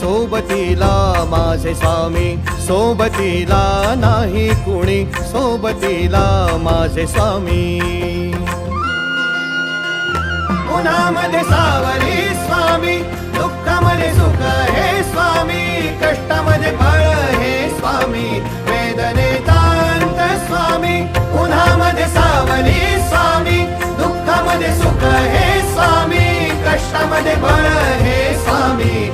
सोबतीला माझे स्वामी, सोबतीला नाही कुणी, सोबतीला माझे स्वामी. उन्हामध्ये सावली स्वामी, दुःखामध्ये सुख हे स्वामी, कष्टामध्ये फळ हे स्वामी, वेदनेचा अंत स्वामी. उन्हामध्ये सावली स्वामी, दुःखामध्ये सुख हे स्वामी, कष्टामध्ये फळ हे स्वामी,